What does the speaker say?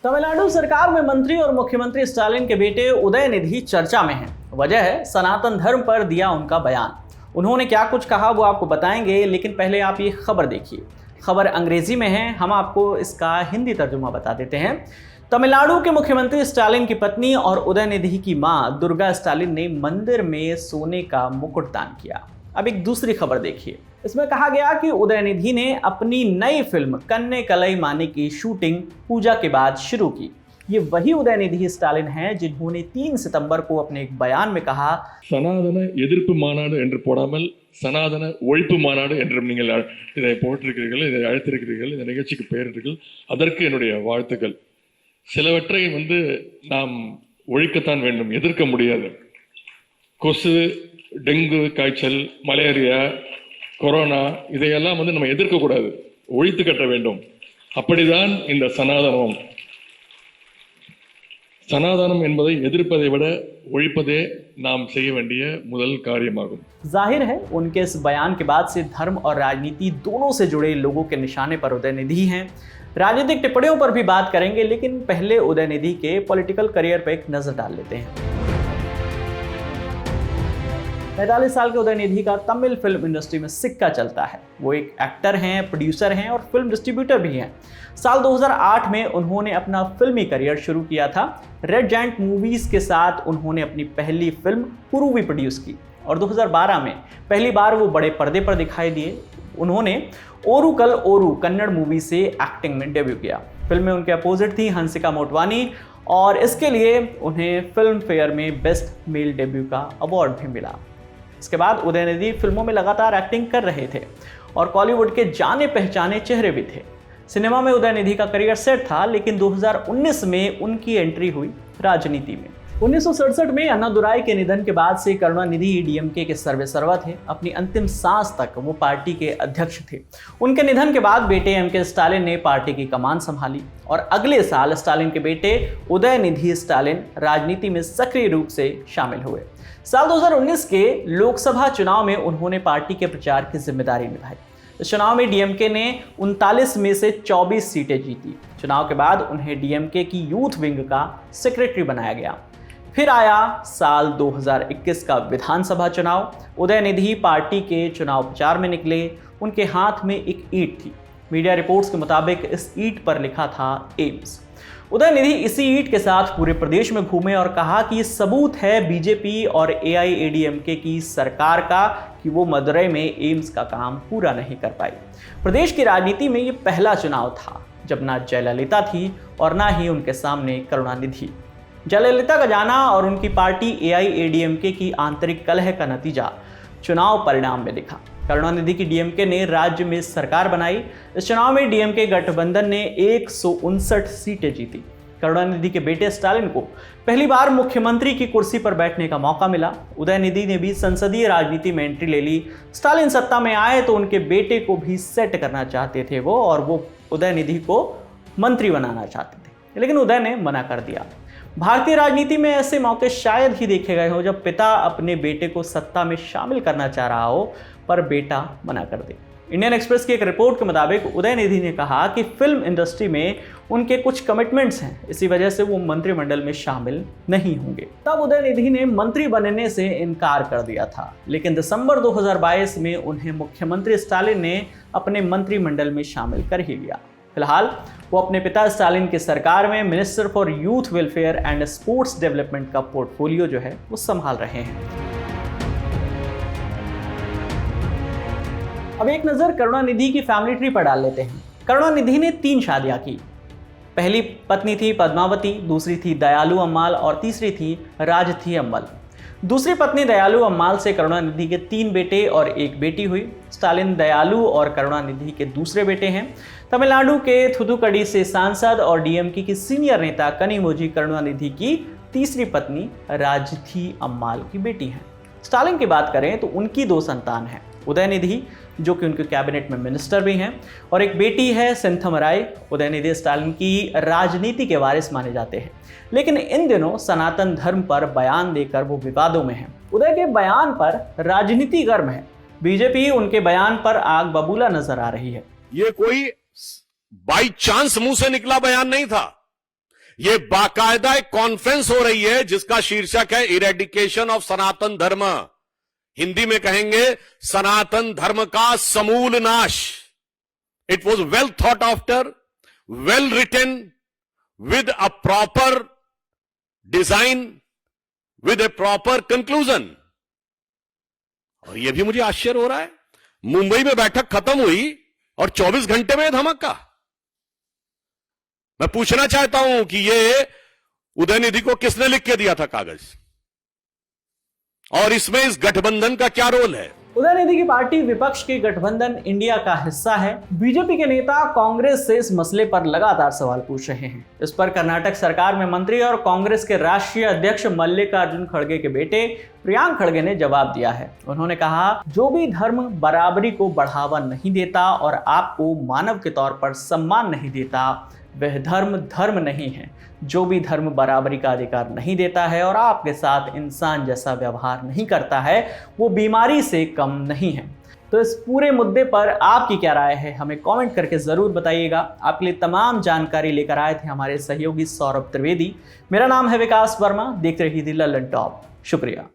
तमिलनाडु सरकार में मंत्री और मुख्यमंत्री स्टालिन के बेटे उदयनिधि चर्चा में हैं। वजह है सनातन धर्म पर दिया उनका बयान। उन्होंने क्या कुछ कहा वो आपको बताएंगे, लेकिन पहले आप ये खबर देखिए। खबर अंग्रेजी में है, हम आपको इसका हिंदी तर्जुमा बता देते हैं। तमिलनाडु के मुख्यमंत्री स्टालिन की पत्नी और उदयनिधि की मां दुर्गा स्टालिन ने मंदिर में सोने का मुकुट दान किया। अब एक दूसरी खबर देखिए। इसमें कहा गया कि उदयनिधि ने अपनी नई फिल्म कन्ने कलई माने की शूटिंग पूजा के बाद शुरू की। ये वही उदयनिधि स्टालिन हैं जिन्होंने 3 सितंबर को अपने एक बयान में कहा, சனாதன எதிர்ப்பு மாநாடு என்று போடாமல் சனாதன ஒழிப்பு மாநாடு என்றும் நீங்கள் இதை போட்டிருக்கிறீர்கள், இதை அழைத்திருக்கிறீர்கள், இந்த நிகழ்ச்சிக்கு பெயரிட்டீர்கள், அதற்கு என்னுடைய வாழ்த்துக்கள். சிலவற்றை நாம் ஒழிக்கத்தான் வேண்டும், எதிர்க்க முடியாது. கொசு, டெங்கு காய்ச்சல், மலேரியா, கொரோனா இதையெல்லாம் நம்ம எதிர்க்கக்கூடாது, ஒழித்து கட்ட வேண்டும். அப்படிதான் இந்த சனாதனம் என்பதை எதிர்ப்பதை விட ஒழிப்பதே நாம் செய்ய வேண்டிய முதல் காரியமாகும்। जाहिर है उनके इस बयान के बाद से धर्म और राजनीति दोनों से जुड़े लोगों के निशाने पर उदयनिधि हैं। राजनीतिक टिप्पणियों पर भी बात करेंगे, लेकिन पहले उदयनिधि के पॉलिटिकल करियर पर एक नजर डाल लेते हैं। 45 साल के उदयनिधि का तमिल फिल्म इंडस्ट्री में सिक्का चलता है। वो एक एक्टर हैं, प्रोड्यूसर हैं और फिल्म डिस्ट्रीब्यूटर भी हैं। साल 2008 में उन्होंने अपना फिल्मी करियर शुरू किया था। रेड जायंट मूवीज के साथ उन्होंने अपनी पहली फिल्म कुरुवी प्रोड्यूस की और 2012 में पहली बार वो बड़े पर्दे पर दिखाई दिए। उन्होंने ओरुकल ओरू कन्नड़ मूवी से एक्टिंग में डेब्यू किया। फिल्म में उनके अपोजिट थी हंसिका मोटवानी और इसके लिए उन्हें फिल्म फेयर में बेस्ट मेल डेब्यू का अवार्ड भी मिला। इसके बाद उदयनिधि फिल्मों में लगातार एक्टिंग कर रहे थे और कॉलीवुड के जाने पहचाने चेहरे भी थे। सिनेमा में उदयनिधि का करियर सेट था, लेकिन 2019 में उनकी एंट्री हुई राजनीति में। 1967 में अन्नादुराई के निधन के बाद से करुणानिधि डीएमके के सर्वेसर्वा थे। अपनी अंतिम सांस तक वो पार्टी के अध्यक्ष थे। उनके निधन के बाद बेटे एमके स्टालिन ने पार्टी की कमान संभाली और अगले साल स्टालिन के बेटे उदयनिधि स्टालिन राजनीति में सक्रिय रूप से शामिल हुए। साल 2019 के लोकसभा चुनाव में उन्होंने पार्टी के प्रचार की जिम्मेदारी निभाई। इस चुनाव में डीएमके ने 39 में से 24 सीटें जीती। चुनाव के बाद उन्हें डीएमके की यूथ विंग का सेक्रेटरी बनाया गया। फिर आया साल 2021 का विधानसभा चुनाव। उदयनिधि पार्टी के चुनाव प्रचार में निकले। उनके हाथ में एक ईंट थी। मीडिया रिपोर्ट्स के मुताबिक इस ईंट पर लिखा था एम्स। उदयनिधि इसी ईंट के साथ पूरे प्रदेश में घूमे और कहा कि ये सबूत है बीजेपी और एआईएडीएमके की सरकार का कि वो मदुरई में एम्स का काम पूरा नहीं कर पाई। प्रदेश की राजनीति में ये पहला चुनाव था जब ना जयललिता थी और ना ही उनके सामने करुणानिधि। जयललिता का जाना और उनकी पार्टी एआईएडीएमके की आंतरिक कलह का नतीजा चुनाव परिणाम में दिखा। करुणानिधि की डीएमके ने राज्य में सरकार बनाई। इस चुनाव में डीएमके गठबंधन ने 159 सीटें जीती। करुणानिधि के बेटे स्टालिन को पहली बार मुख्यमंत्री की कुर्सी पर बैठने का मौका मिला। उदयनिधि ने भी संसदीय राजनीति में एंट्री ले ली। स्टालिन सत्ता में आए तो उनके बेटे को भी सेट करना चाहते थे वो उदयनिधि को मंत्री बनाना चाहते थे, लेकिन उदय ने मना कर दिया। भारतीय राजनीति में ऐसे मौके शायद ही देखे गए हो जब पिता अपने बेटे को सत्ता में शामिल करना चाह रहा हो पर बेटा मना कर दे। इंडियन एक्सप्रेस की एक रिपोर्ट के मुताबिक उदयनिधि ने कहा कि फिल्म इंडस्ट्री में उनके कुछ कमिटमेंट्स हैं, इसी वजह से वो मंत्रिमंडल में शामिल नहीं होंगे। तब उदयनिधि ने मंत्री बनने से इनकार कर दिया था, लेकिन दिसंबर 2022 में उन्हें मुख्यमंत्री स्टालिन ने अपने मंत्रिमंडल में शामिल कर ही लिया। फिलहाल वो अपने पिता स्टालिन की सरकार में minister for youth welfare and sports development का पोर्टफोलियो जो है वो संभाल रहे हैं। अब एक नज़र करुणानिधि की फैमिली ट्री पर डाल लेते हैं। करुणानिधि ने 3 शादियां की। पहली पत्नी थी पद्मावती, दूसरी थी दयालु अम्माल और तीसरी थी राजथी अम्मल। दूसरी पत्नी दयालु अम्माल से करुणानिधि के 3 बेटे और 1 बेटी हुई। स्टालिन दयालु और करुणानिधि के दूसरे बेटे हैं। तमिलनाडु के थुथुकडी से सांसद और डीएमके की सीनियर नेता कनिमोझी करुणानिधि की तीसरी पत्नी राजथी अम्माल की बेटी हैं। स्टालिन की बात करें तो उनकी 2 संतान हैं। उदयनिधि जो कि उनके कैबिनेट में मिनिस्टर भी हैं और एक बेटी है सिंथमराई। उदयनिधि स्टालिन की राजनीति के वारिस माने जाते हैं, लेकिन इन दिनों सनातन धर्म पर बयान देकर वो विवादों में हैं। उदय के बयान पर राजनीति गर्म है। बीजेपी उनके बयान पर आग बबूला नजर आ रही है। ये कोई बाई चांस मुंह से निकला बयान नहीं था। ये बाकायदा एक कॉन्फ्रेंस हो रही है जिसका शीर्षक है इरेडिकेशन ऑफ सनातन धर्म। हिंदी में कहेंगे सनातन धर्म का समूल नाश। It was well thought after, well written, with a proper design, with a proper conclusion. और यह भी मुझे आश्चर्य हो रहा है, मुंबई में बैठक खत्म हुई और 24 घंटे में धमाका। मैं पूछना चाहता हूं कि ये उदयनिधि को किसने लिख के दिया था कागज, और इसमें इस गठबंधन का क्या रोल है? उदयनिधि की पार्टी विपक्ष के गठबंधन इंडिया का हिस्सा है। बीजेपी के नेता कांग्रेस से इस मसले पर लगातार सवाल पूछ रहे हैं। इस पर कर्नाटक सरकार में मंत्री और कांग्रेस के राष्ट्रीय अध्यक्ष मल्लिकार्जुन खड़गे के बेटे प्रियांक खड़गे ने जवाब दिया है। उन्होंने कहा, जो भी धर्म बराबरी को बढ़ावा नहीं देता और आपको मानव के तौर पर सम्मान नहीं देता, वह धर्म नहीं है। जो भी धर्म बराबरी का अधिकार नहीं देता है और आपके साथ इंसान जैसा व्यवहार नहीं करता है, वो बीमारी से कम नहीं है। तो इस पूरे मुद्दे पर आपकी क्या राय है, हमें कमेंट करके ज़रूर बताइएगा। आपके लिए तमाम जानकारी लेकर आए थे हमारे सहयोगी सौरभ त्रिवेदी। मेरा नाम है विकास वर्मा। देखते रहिए दी लल्लन टॉप। शुक्रिया।